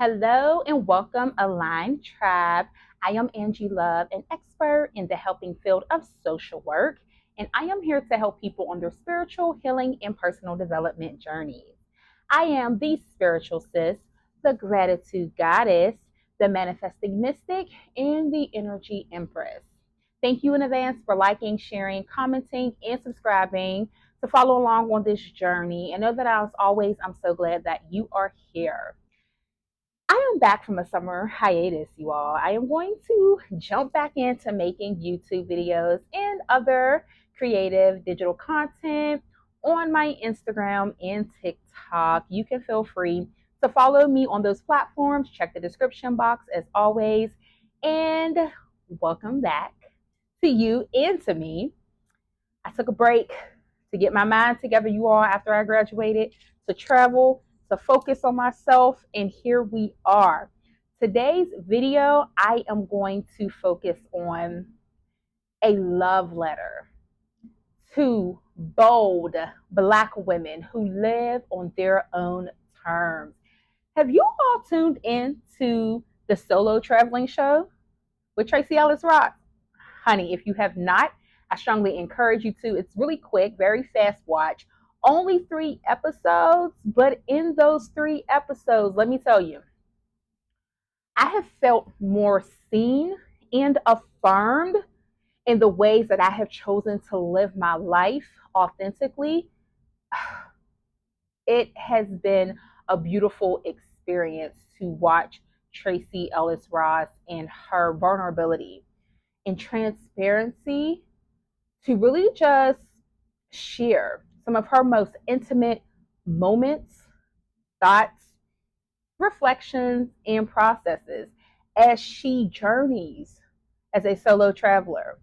Hello and welcome, Aligned Tribe. I am Angie Love, an expert in the helping field of social work, and I am here to help people on their spiritual healing and personal development journeys. I am the spiritual sis, the gratitude goddess, the manifesting mystic, and the energy empress. Thank you in advance for liking, sharing, commenting, and subscribing to follow along on this journey. And know that as always, I'm so glad that you are here. I am back from a summer hiatus, you all. I am going to jump back into making YouTube videos and other creative digital content on my Instagram and TikTok. You can feel free to follow me on those platforms. Check the description box as always. And welcome back to you and to me. I took a break to get my mind together, you all, after I graduated, to travel, to focus on myself, and here we are. Today's video, I am going to focus on a love letter to bold Black women who live on their own terms. Have you all tuned in to the Solo Traveling Show with Tracee Ellis Ross? Honey, if you have not, I strongly encourage you to. It's really quick, very fast watch. Only 3 episodes, but in those 3 episodes, let me tell you, I have felt more seen and affirmed in the ways that I have chosen to live my life authentically. It has been a beautiful experience to watch Tracee Ellis Ross and her vulnerability and transparency to really just share some of her most intimate moments, thoughts, reflections, and processes as she journeys as a solo traveler.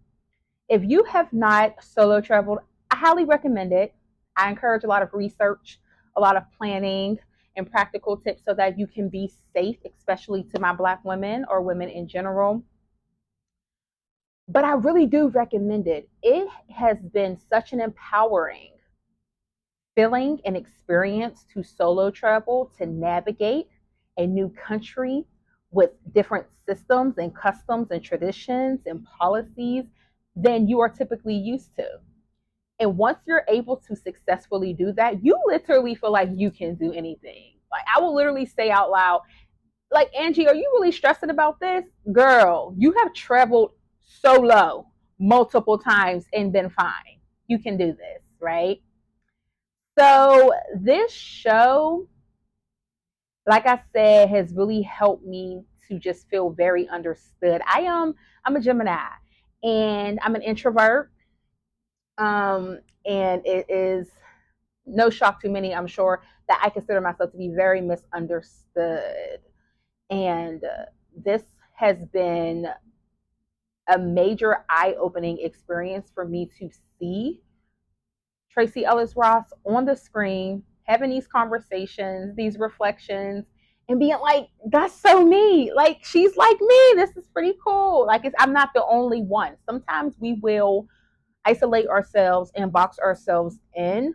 If you have not solo traveled, I highly recommend it. I encourage a lot of research, a lot of planning, and practical tips so that you can be safe, especially to my Black women or women in general. But I really do recommend it. It has been such an empowering feeling and experience to solo travel, to navigate a new country with different systems and customs and traditions and policies than you are typically used to. And once you're able to successfully do that, you literally feel like you can do anything. Like, I will literally say out loud, like, Angie, are you really stressing about this? Girl, you have traveled solo multiple times and been fine. You can do this, right? So this show, like I said, has really helped me to just feel very understood. I'm a Gemini and I'm an introvert. And it is no shock to many, I'm sure, that I consider myself to be very misunderstood. And this has been a major eye-opening experience for me to see Tracee Ellis Ross on the screen, having these conversations, these reflections, and being like, that's so me. Like, she's like me. This is pretty cool. Like, I'm not the only one. Sometimes we will isolate ourselves and box ourselves in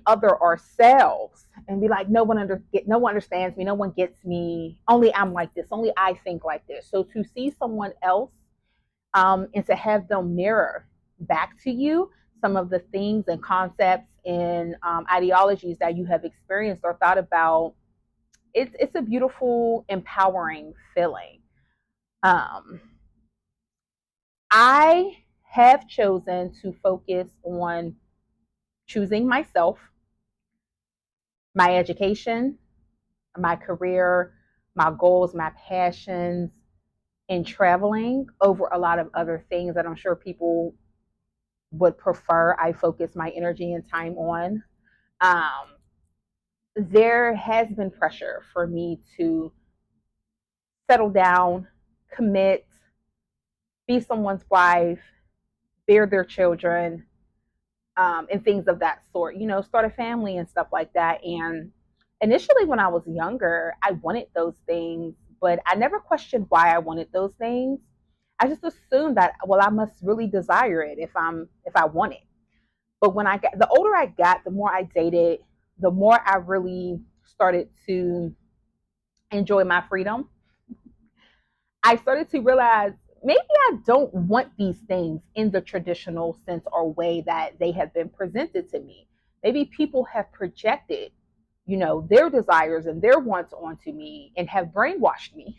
other ourselves and be like, no one understands me, no one gets me, only I'm like this, only I think like this. So to see someone else, and to have them mirror back to you some of the things and concepts and ideologies that you have experienced or thought about, it's a beautiful, empowering feeling. Um, I have chosen to focus on choosing myself, my education, my career, my goals, my passions, and traveling over a lot of other things that I'm sure people would prefer I focus my energy and time on. Um, there has been pressure for me to settle down, commit, be someone's wife, bear their children, and things of that sort, start a family and stuff like that. And initially, when I was younger, I wanted those things, but I never questioned why I wanted those things. I just assumed that, well, I must really desire it if I want it. But the older I got, the more I dated, the more I really started to enjoy my freedom, I started to realize maybe I don't want these things in the traditional sense or way that they have been presented to me. Maybe people have projected, their desires and their wants onto me and have brainwashed me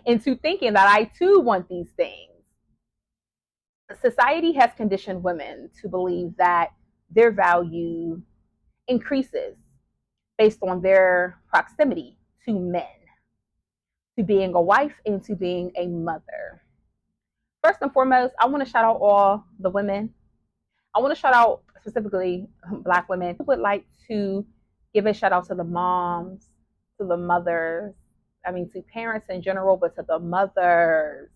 into thinking that I too want these things. Society has conditioned women to believe that their value increases based on their proximity to men, to being a wife, and to being a mother. First and foremost, I want to shout out all the women. I want to shout out specifically Black women. I would like to give a shout out to the moms, to the mothers, to parents in general, but to the mothers.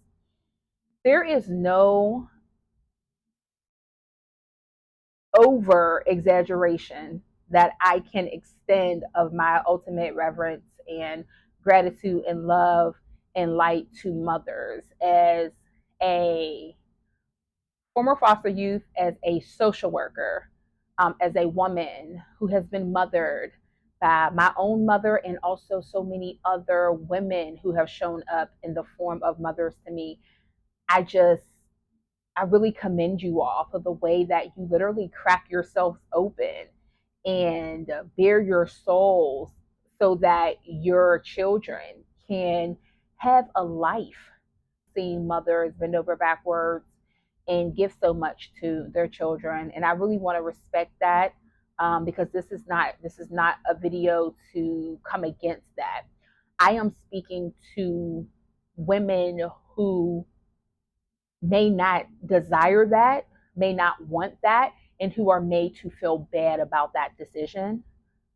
There is no over exaggeration that I can extend of my ultimate reverence and gratitude and love and light to mothers as a former foster youth, as a social worker, as a woman who has been mothered by my own mother and also so many other women who have shown up in the form of mothers to me. I just, I really commend you all for the way that you literally crack yourselves open and bare your souls so that your children can have a life. Seeing mothers bend over backwards and give so much to their children, and I really want to respect that, because this is not a video to come against that. I am speaking to women who may not desire that, may not want that, and who are made to feel bad about that decision,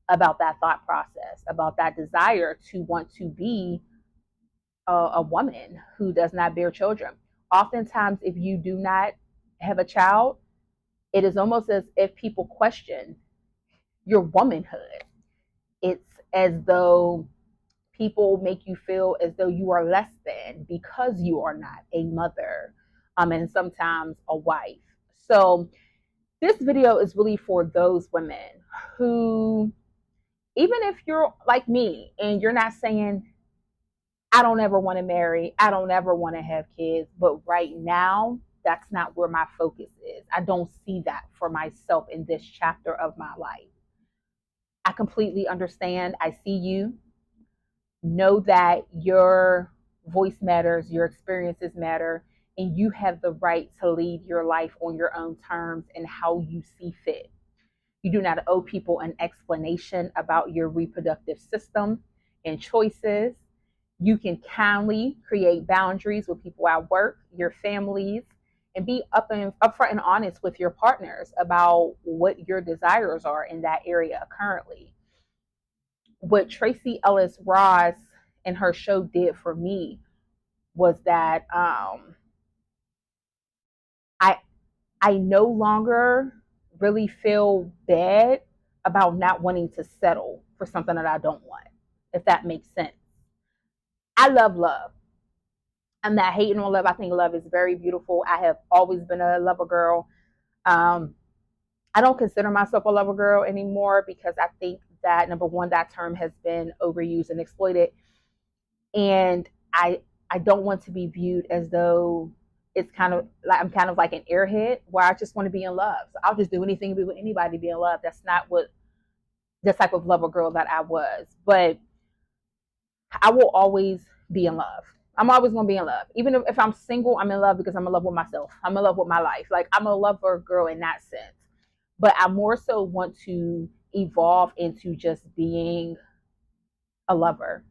about that thought process, about that desire to want to be a woman who does not bear children. Oftentimes, if you do not have a child, it is almost as if people question your womanhood. It's as though people make you feel as though you are less than because you are not a mother, and sometimes a wife. So, this video is really for those women who, even if you're like me and you're not saying, I don't ever want to marry, I don't ever want to have kids, but right now, that's not where my focus is. I don't see that for myself in this chapter of my life. I completely understand. I see you. Know that your voice matters, your experiences matter, and you have the right to lead your life on your own terms and how you see fit. You do not owe people an explanation about your reproductive system and choices. You can kindly create boundaries with people at work, your families, and be upfront and honest with your partners about what your desires are in that area currently. What Tracee Ellis Ross and her show did for me was that, I I no longer really feel bad about not wanting to settle for something that I don't want, if that makes sense. I love love. I'm not hating on love. I think love is very beautiful. I have always been a lover girl. Um, I don't consider myself a lover girl anymore because I think that, number one, that term has been overused and exploited, and I don't want to be viewed as though it's kind of like I'm kind of like an airhead where I just want to be in love. So I'll just do anything to be with anybody to be in love. That's not what the type of lover girl that I was. But I will always be in love. I'm always gonna be in love. Even if I'm single, I'm in love because I'm in love with myself. I'm in love with my life. Like, I'm a lover girl in that sense. But I more so want to evolve into just being a lover.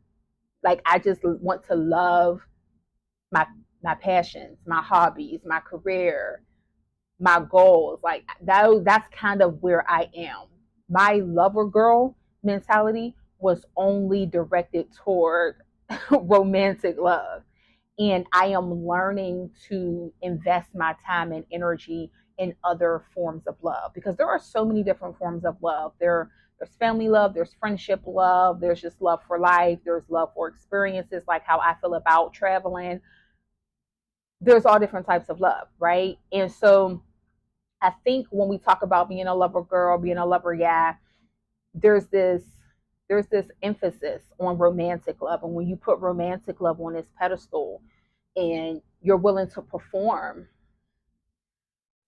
Like, I just want to love my my passions, my hobbies, my career, my goals. Like, that's kind of where I am. My lover girl mentality was only directed toward romantic love. And I am learning to invest my time and energy in other forms of love, because there are so many different forms of love. There's family love, there's friendship love, there's just love for life, there's love for experiences, like how I feel about traveling. There's all different types of love, right? And so I think when we talk about being a lover girl, being a lover guy, there's this there's this emphasis on romantic love. And when you put romantic love on this pedestal and you're willing to perform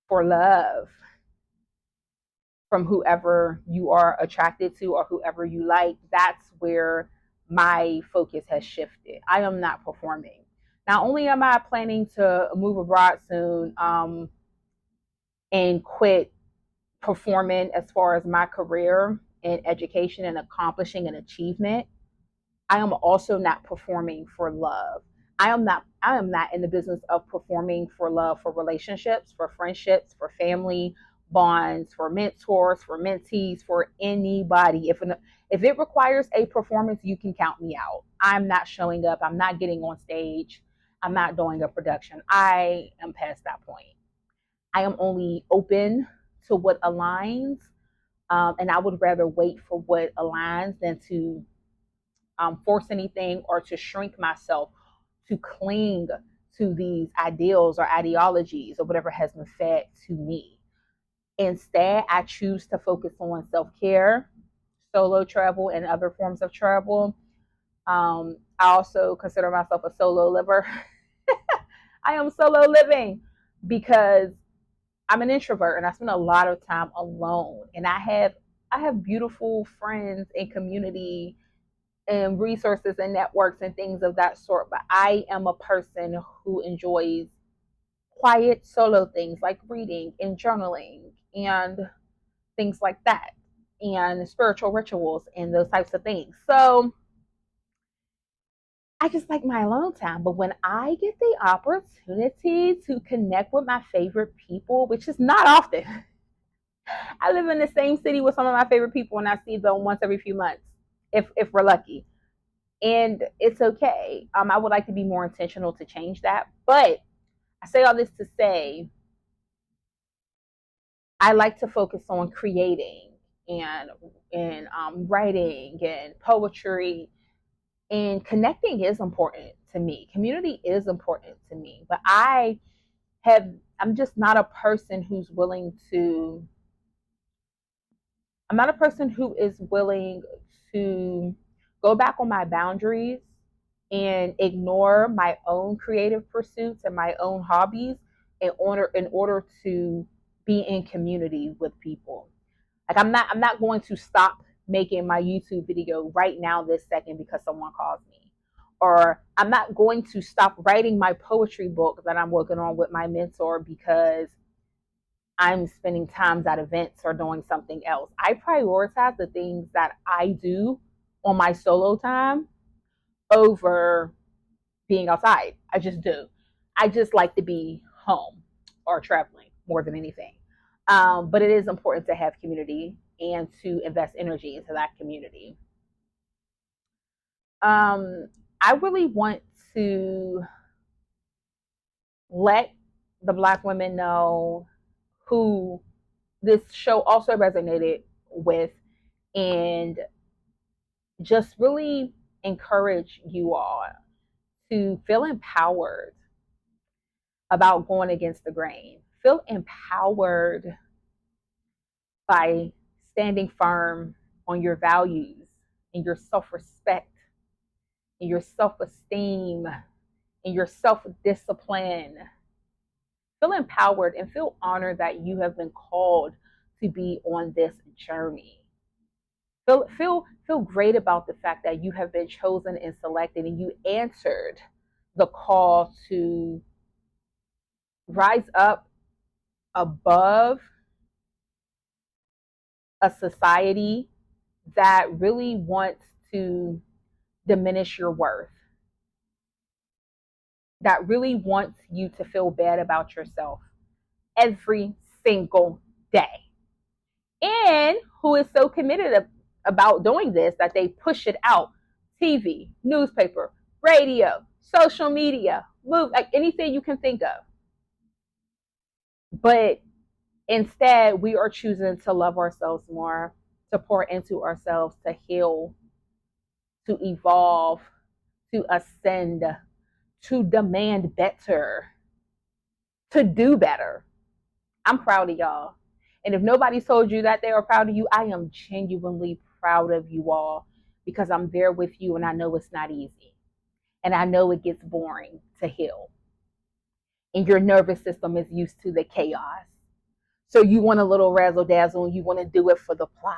for love from whoever you are attracted to or whoever you like, that's where my focus has shifted. I am not performing. Not only am I planning to move abroad soon, and quit performing as far as my career and education and accomplishing an achievement, I am also not performing for love. I am not in the business of performing for love, for relationships, for friendships, for family bonds, for mentors, for mentees, for anybody. If it requires a performance, you can count me out. I'm not showing up. I'm not getting on stage. I'm not doing a production. I am past that point. I am only open to what aligns, and I would rather wait for what aligns than to force anything or to shrink myself to cling to these ideals or ideologies or whatever has been fed to me. Instead, I choose to focus on self care, solo travel, and other forms of travel. I also consider myself a solo liver. I am solo living because I'm an introvert and I spend a lot of time alone. And I have beautiful friends and community and resources and networks and things of that sort. But I am a person who enjoys quiet solo things like reading and journaling and things like that, and spiritual rituals and those types of things. So I just like my alone time. But when I get the opportunity to connect with my favorite people, which is not often, I live in the same city with some of my favorite people and I see them once every few months, if we're lucky. And it's okay. I would like to be more intentional to change that. But I say all this to say I like to focus on creating and writing and poetry, and connecting is important to me. Community is important to me. But have I'm just not a person who's willing to I'm not a person who is willing to go back on my boundaries and ignore my own creative pursuits and my own hobbies in order to be in community with people. Like I'm not going to stop making my YouTube video right now this second because someone calls me. Or I'm not going to stop writing my poetry book that I'm working on with my mentor because I'm spending times at events or doing something else. I prioritize the things that I do on my solo time over being outside. I just do. I just like to be home or traveling more than anything. But it is important to have community and to invest energy into that community. Um, I really want to let the Black women know who this show also resonated with, and just really encourage you all to feel empowered about going against the grain. Feel empowered by standing firm on your values and your self respect and your self esteem and your self discipline. Feel empowered and feel honored that you have been called to be on this journey. Feel great about the fact that you have been chosen and selected and you answered the call to rise up above a society that really wants to diminish your worth, that really wants you to feel bad about yourself every single day, and who is so committed about doing this that they push it out: TV, newspaper, radio, social media, move, like anything you can think of. But instead, we are choosing to love ourselves more, to pour into ourselves, to heal, to evolve, to ascend, to demand better, to do better. I'm proud of y'all. And if nobody's told you that they are proud of you, I am genuinely proud of you all. because I'm there with you and I know it's not easy. And I know it gets boring to heal. And your nervous system is used to the chaos. So you want a little razzle dazzle and you want to do it for the plot.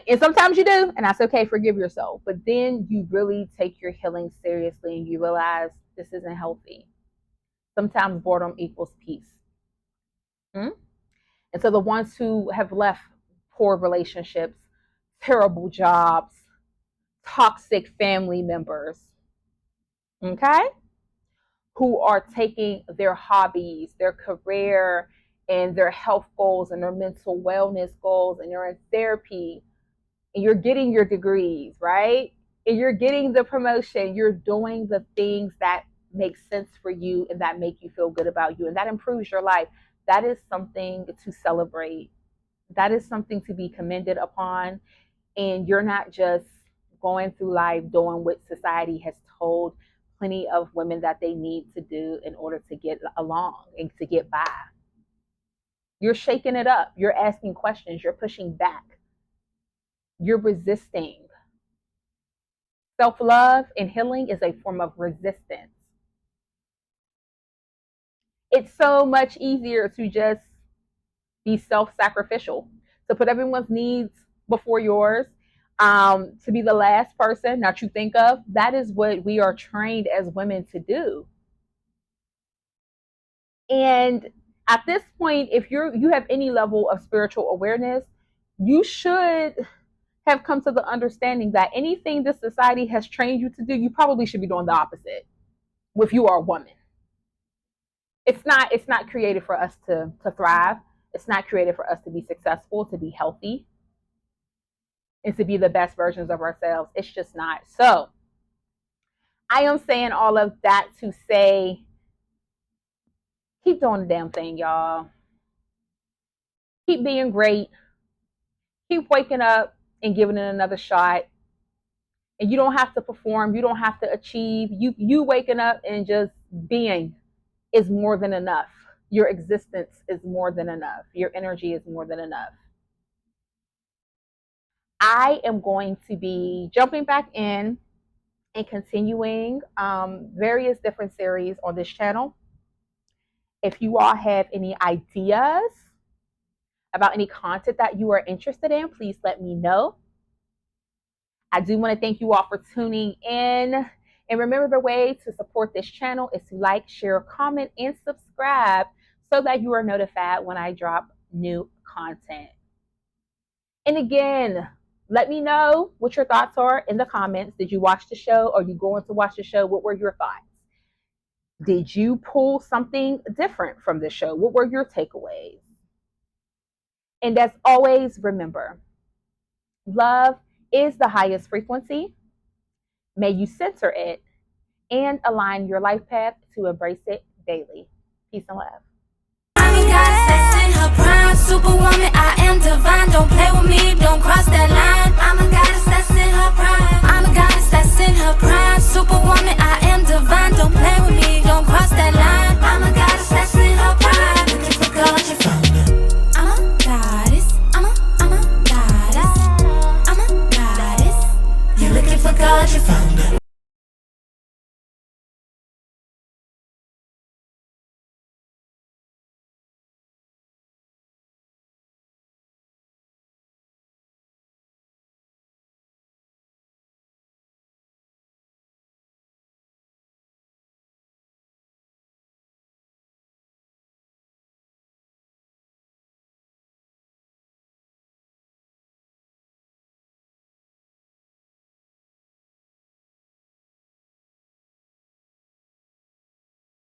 And sometimes you do, and that's okay, forgive yourself. But then you really take your healing seriously and you realize this isn't healthy. Sometimes boredom equals peace. Hmm? And so the ones who have left poor relationships, terrible jobs, toxic family members, okay, who are taking their hobbies, their career, and their health goals and their mental wellness goals, and you're in therapy and you're getting your degrees, right? And you're getting the promotion, you're doing the things that make sense for you and that make you feel good about you and that improves your life. That is something to celebrate. That is something to be commended upon. And you're not just going through life doing what society has told plenty of women that they need to do in order to get along and to get by. You're shaking it up. You're asking questions. You're pushing back. You're resisting. Self love and healing is a form of resistance. It's so much easier to just be self sacrificial, to put everyone's needs before yours, to be the last person that you think of. That is what we are trained as women to do. And at this point, if you have any level of spiritual awareness, you should have come to the understanding that anything this society has trained you to do, you probably should be doing the opposite if you are a woman. It's not created for us to thrive. It's not created for us to be successful, to be healthy, and to be the best versions of ourselves. It's just not. So I am saying all of that to say, keep doing the damn thing, y'all. Keep being great. Keep waking up and giving it another shot. And you don't have to perform. You don't have to achieve. You waking up and just being is more than enough. Your existence is more than enough. Your energy is more than enough. I am going to be jumping back in and continuing various different series on this channel. If you all have any ideas about any content that you are interested in, please let me know. I do want to thank you all for tuning in. And remember, the way to support this channel is to like, share, comment, and subscribe so that you are notified when I drop new content. And again, let me know what your thoughts are in the comments. Did you watch the show? Are you going to watch the show? What were your thoughts? Did you pull something different from the show? What were your takeaways? And as always, remember, love is the highest frequency. May you center it and align your life path to embrace it daily. Peace and love. Superwoman